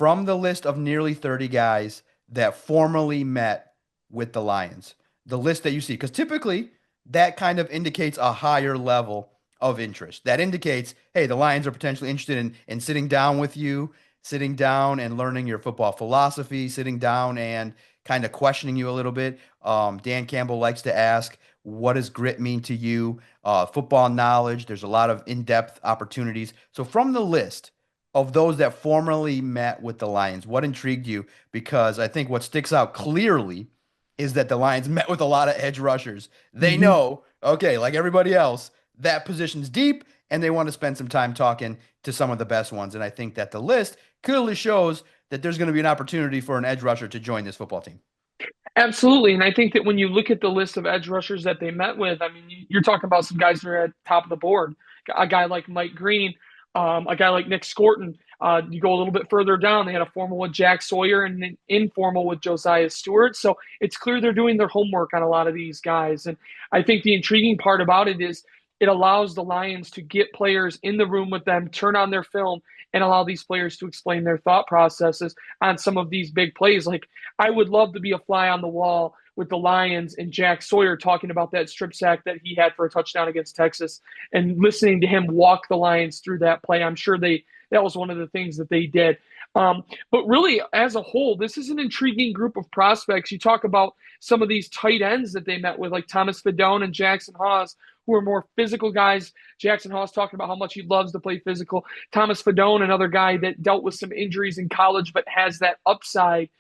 from the list of nearly 30 guys that formerly met with the Lions, the list that you see, because typically that kind of indicates a higher level of interest. That indicates, hey, the Lions are potentially interested in sitting down with you, sitting down and learning your football philosophy, sitting down and kind of questioning you a little bit. Dan Campbell likes to ask, what does grit mean to you? Football knowledge. There's a lot of in-depth opportunities. So from the list of those that formerly met with the Lions, what intrigued you? Because I think what sticks out clearly is that the Lions met with a lot of edge rushers. They Hmm. know, okay, like everybody else, that position's deep, and they want to spend some time talking to some of the best ones. And I think that the list clearly shows that there's going to be an opportunity for an edge rusher to join this football team. Absolutely. And I think that when you look at the list of edge rushers that they met with, I mean, you're talking about some guys that are at top of the board. A guy like Mike Green, a guy like Nick Scorton. You go a little bit further down, they had a formal with Jack Sawyer and an informal with Josiah Stewart. So it's clear they're doing their homework on a lot of these guys. And I think the intriguing part about it is it allows the Lions to get players in the room with them, turn on their film, and allow these players to explain their thought processes on some of these big plays. Like, I would love to be a fly on the wall with the Lions and Jack Sawyer talking about that strip sack that he had for a touchdown against Texas and listening to him walk the Lions through that play. I'm sure that was one of the things that they did. But really, as a whole, this is an intriguing group of prospects. You talk about some of these tight ends that they met with, like Thomas Fidone and Jackson Haas, who are more physical guys. Jackson Haas talking about how much he loves to play physical. Thomas Fidone, another guy that dealt with some injuries in college, but has that upside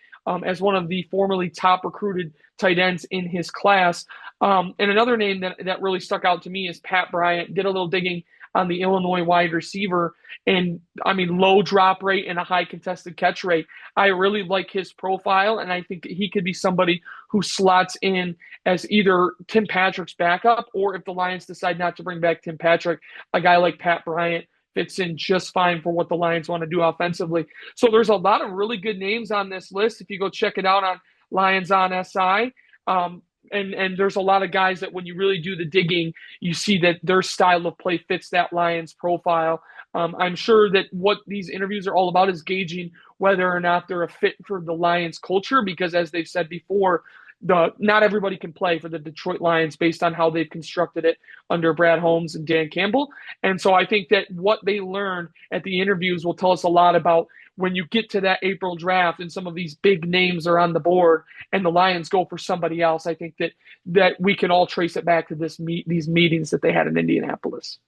as one of the formerly top recruited tight ends in his class. And another name that really stuck out to me is Pat Bryant. Did a little digging on the Illinois wide receiver, and I mean, low drop rate and a high contested catch rate. I really like his profile, and I think he could be somebody who slots in as either Tim Patrick's backup, or if the Lions decide not to bring back Tim Patrick, a guy like Pat Bryant fits in just fine for what the Lions want to do offensively. So there's a lot of really good names on this list. If you go check it out on Lions on SI, and there's a lot of guys that when you really do the digging, you see that their style of play fits that Lions profile. I'm sure that what these interviews are all about is gauging whether or not they're a fit for the Lions culture, because as they've said before, not everybody can play for the Detroit Lions based on how they've constructed it under Brad Holmes and Dan Campbell. And so I think that what they learn at the interviews will tell us a lot about when you get to that April draft and some of these big names are on the board and the Lions go for somebody else. I think that we can all trace it back to these meetings that they had in Indianapolis.